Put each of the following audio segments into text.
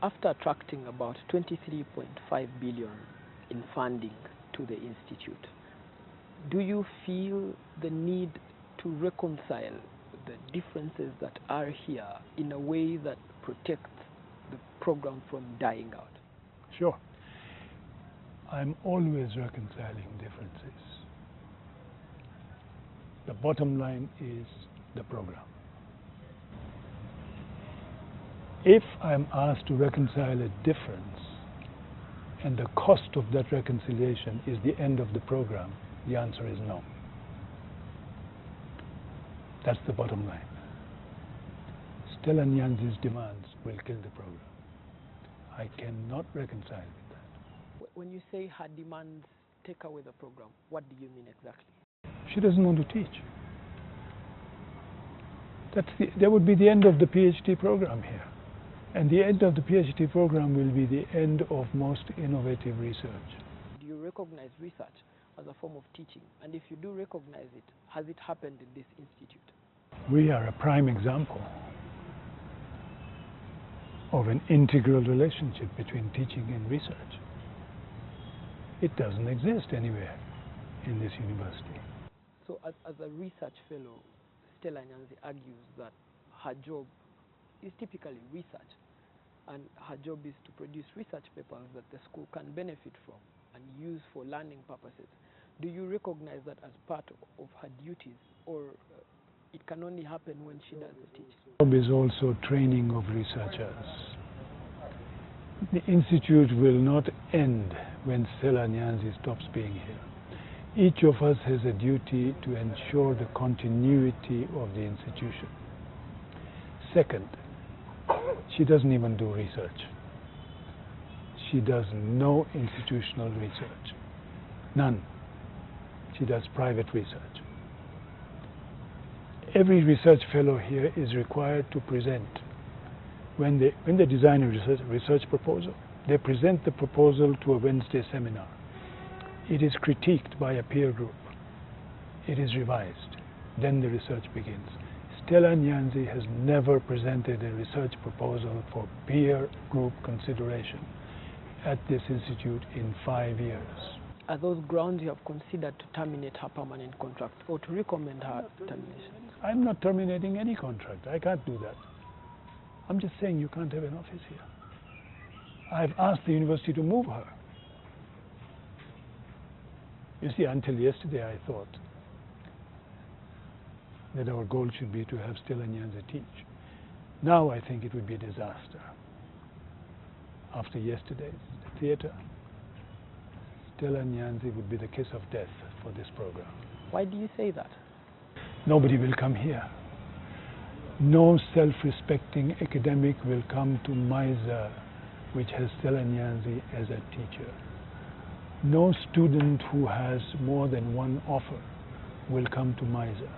after attracting about 23.5 billion in funding to the institute, do you feel the need to reconcile the differences that are here in a way that protects the program from dying out? Sure. I'm always reconciling differences. The bottom line is the program. If I'm asked to reconcile a difference and the cost of that reconciliation is the end of the program, the answer is no. That's the bottom line. Stella Nyanzi's demands will kill the program. I cannot reconcile with that. When you say her demands take away the program, what do you mean exactly? She doesn't want to teach. That would be the end of the PhD program here. And the end of the PhD program will be the end of most innovative research. Do you recognize research as a form of teaching? And if you do recognize it, has it happened in this institute? We are a prime example of an integral relationship between teaching and research. It doesn't exist anywhere in this university. So as a research fellow, Stella Nyanzi argues that her job is typically research, and her job is to produce research papers that the school can benefit from and use for learning purposes. Do you recognize that as part of her duties, or it can only happen when she does the teaching? The job is also training of researchers. The institute will not end when Stella Nyanzi stops being here. Each of us has a duty to ensure the continuity of the institution. Second, she doesn't even do research. She does no institutional research. None. She does private research. Every research fellow here is required to present. When they design a research proposal, they present the proposal to a Wednesday seminar. It is critiqued by a peer group. It is revised. Then the research begins. Stella Nyanzi has never presented a research proposal for peer group consideration at this institute in 5 years. Are those grounds you have considered to terminate her permanent contract or to recommend her termination? I'm not terminating any contract. I can't do that. I'm just saying you can't have an office here. I've asked the university to move her. You see, until yesterday I thought that our goal should be to have Stella Nyanzi teach. Now I think it would be a disaster. After yesterday's theater, Stella Nyanzi would be the kiss of death for this program. Why do you say that? Nobody will come here. No self-respecting academic will come to MISR, which has Stella Nyanzi as a teacher. No student who has more than one offer will come to MISR.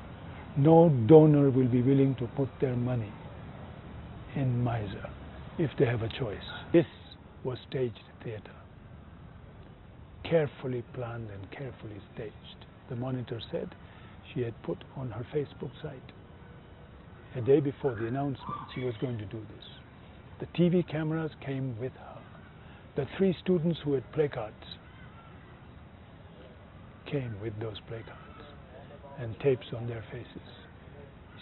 No donor will be willing to put their money in MISR if they have a choice. This was staged theater, carefully planned and carefully staged. The monitor said she had put on her Facebook site a day before the announcement she was going to do this. The TV cameras came with her. The 3 students who had placards came with those placards and tapes on their faces.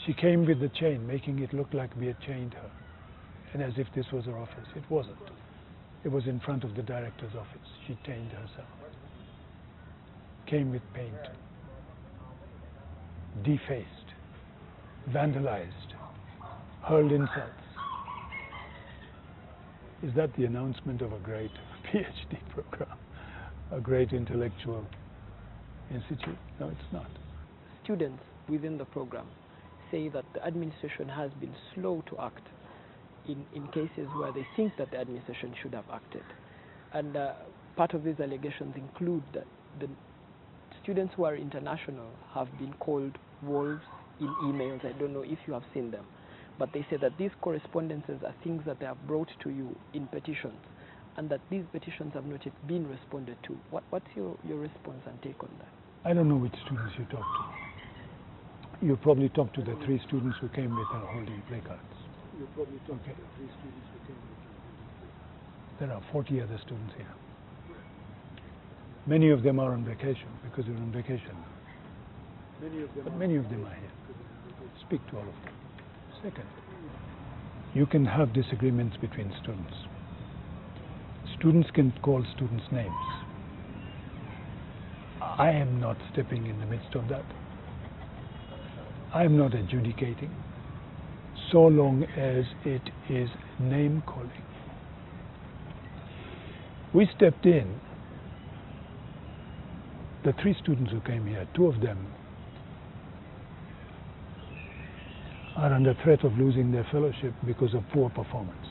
She came with the chain, making it look like we had chained her, and as if this was her office. It wasn't. It was in front of the director's office. She chained herself. Came with paint, defaced, vandalized, hurled insults. Is that the announcement of a great PhD program, a great intellectual institute? No, it's not. Students within the program say that the administration has been slow to act in cases where they think that the administration should have acted. And part of these allegations include that the students who are international have been called wolves in emails. I don't know if you have seen them, but they say that these correspondences are things that they have brought to you in petitions, and that these petitions have not yet been responded to. What's your response and take on that? I don't know which students you talk to. You probably talked to the 3 students who came with her holding placards. You probably talked to the 3 students who came with her holding placards. There are 40 other students here. Many of them are on vacation because they're on vacation. But many of them are here. Speak to all of them. Second, you can have disagreements between students. Students can call students names. I am not stepping in the midst of that. I am not adjudicating so long as it is name calling. We stepped in. The 3 students who came here, 2 of them are under threat of losing their fellowship because of poor performance.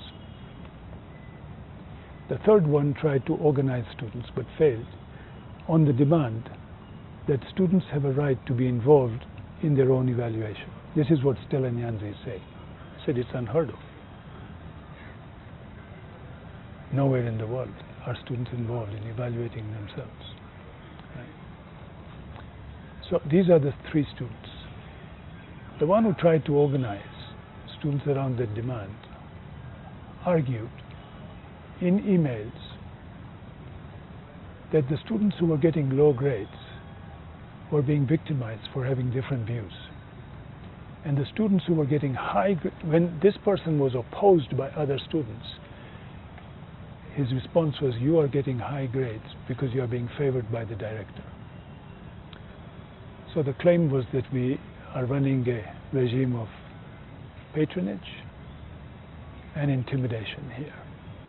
The third one tried to organize students but failed on the demand that students have a right to be involved in their own evaluation. This is what Stella Nyanzi is saying. Said it's unheard of. Nowhere in the world are students involved in evaluating themselves. Right? So these are the 3 students. The one who tried to organize students around that demand argued in emails that the students who were getting low grades were being victimized for having different views. And the students who were getting high grades, when this person was opposed by other students, his response was, "You are getting high grades because you are being favored by the director." So the claim was that we are running a regime of patronage and intimidation here.